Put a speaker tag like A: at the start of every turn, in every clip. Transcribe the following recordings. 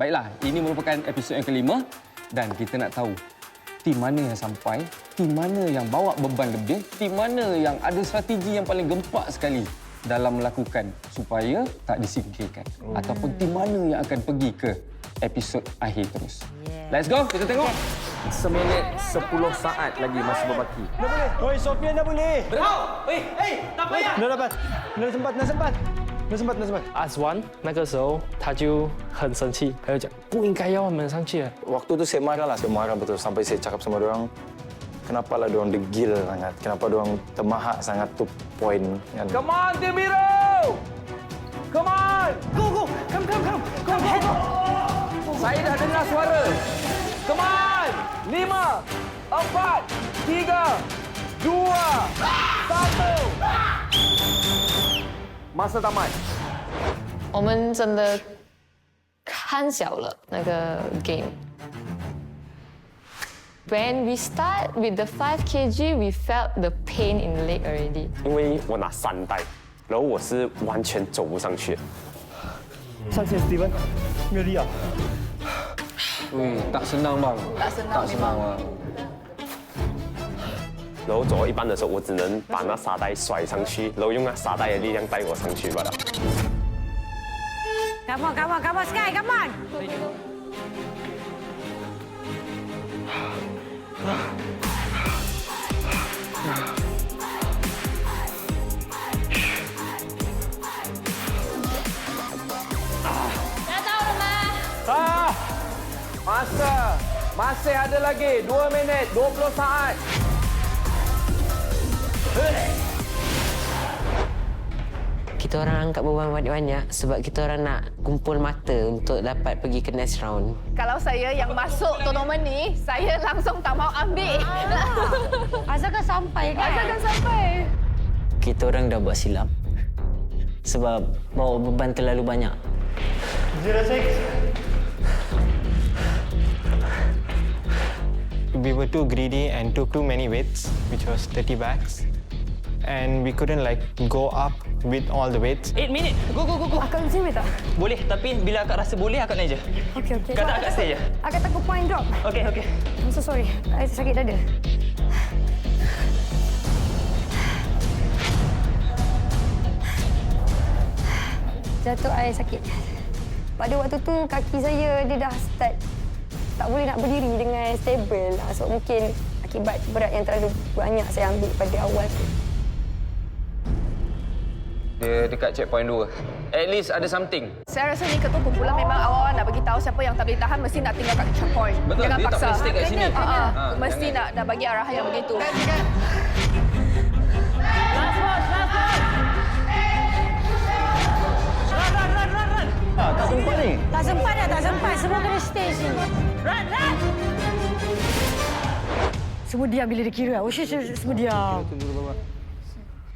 A: Baiklah, ini merupakan episod yang kelima dan kita nak tahu tim mana yang sampai, tim mana yang bawa beban lebih, tim mana yang ada strategi yang paling gempak sekali dalam melakukan supaya tak disingkirkan. Ataupun tim mana yang akan pergi ke episod akhir terus. Let's go, kita tengok.
B: 1 minit 10 saat lagi masih berbaki.
C: Dah boleh. Oi, Sofian dah boleh.
D: 好，哎，tak payah。
C: Dah dapat. Dah sempat. Dah sempat.
E: Aswan 那个时候他就很生气，他就讲不应该要我们上去的。
B: Waktu tu saya marah lah. Saya marah betul sampai saya cakap sama orang, kenapa lah diorang degil sangat? Kenapa diorang termahak sangat tu poin kan?
D: Come on, Tim Biru! Come on! Go! Come! Saya dah dengar suara. Come on! 5, 4, 3, 2, 1. Masa tamat.
F: 我们真的看小了那个 game。When we start with the 5 kg, we felt the pain in the leg already.
G: 因为我拿3袋，然后我是完全走不上去。
C: Saksi Steven. Miri ah.
A: Tak senang bang. Tak senang bang.
G: 然后走到一半的时候，我只能把那沙袋甩上去，然后用那沙袋的力量带我上去罢了。
H: Come on, Sky, come on.
F: Dah tahu dah, Ma.
D: Masih ada lagi 2 minit 20 saat.
I: Kita orang angkat beban banyak-banyak sebab kita orang nak kumpul mata untuk dapat pergi ke next round.
J: Kalau saya yang masuk tournament ni, saya langsung tak mau ambil.
H: Asalkan sampai kan?
J: Asalkan sampai.
I: Kita orang dah buat silap sebab bawa beban terlalu banyak.
C: 06. We were too greedy and took too many weights, which was 30 bags. And we couldn't go up with all the weights.
D: 8 minit. Go.
H: Akak sini tak?
D: Boleh, tapi bila akak rasa boleh, akak naik je.
H: Okay.
D: Kata akak stay je.
H: Akak takut point drop.
D: Okey.
H: I'm so sorry. I sakit dada. Jatuh air sakit. Pada waktu tu kaki saya dia dah start tak boleh nak berdiri dengan stable. So mungkin akibat berat yang terlalu banyak saya ambil pada awal tu.
A: Dia dekat checkpoint 2. At least ada something.
J: Saya rasa ni ketua kumpulan memang awal-awal nak bagi tahu siapa yang tak boleh tahan mesti nak tinggal kat checkpoint.
A: Betul,
J: Jangan
A: dia tak
J: paksa.
A: boleh stay kat sini.
J: Mesti nak bagi arahan yang begitu.
C: Tak sempat ni.
H: Tak sempat. Semua kena stay sini. Run! Semua diam bila dia kira. Semua diam.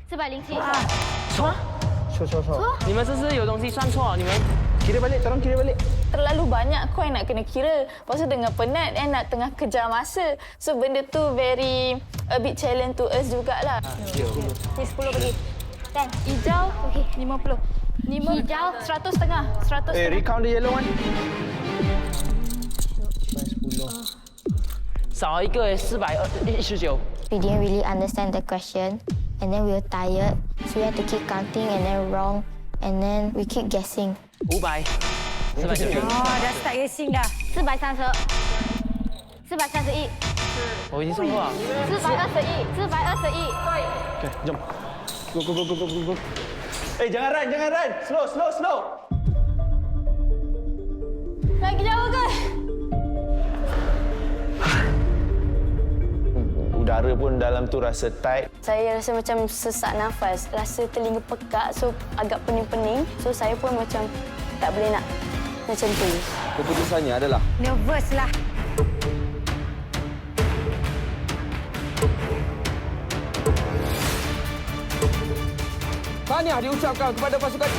F: 407。
C: 错。
D: 你们是不是有东西算错？你们
C: Kira balik, tolong kira balik.
J: Terlalu banyak coin nak kena kira. Lepas tu dengan penat nak tengah kejar masa. So benda tu a bit challenge to us jugalah.
H: Ni 10 bagi.
J: Kan? Hijau, okey, 50. Hijau, 100 setengah. 100 setengah.
C: Recount the yellow one.
D: 少一个419。
F: We didn't really understand the question, and then we were tired, so we had to keep counting and then wrong, and then we keep guessing.
D: 500。499。
H: dah start racing dah.
F: 430。431。
D: 我已经算过了。
F: 421。Okay,
C: jom. Go. Jangan run. Slow.
J: Lagi jauh ke?
B: Udara pun dalam tu rasa tight.
J: Saya rasa macam sesak nafas. Rasa telinga pekak, so agak pening-pening. So saya pun macam tak boleh nak macam tu.
A: Keputusannya adalah
H: Nervous lah.
A: tahniah diucapkan kepada pasukan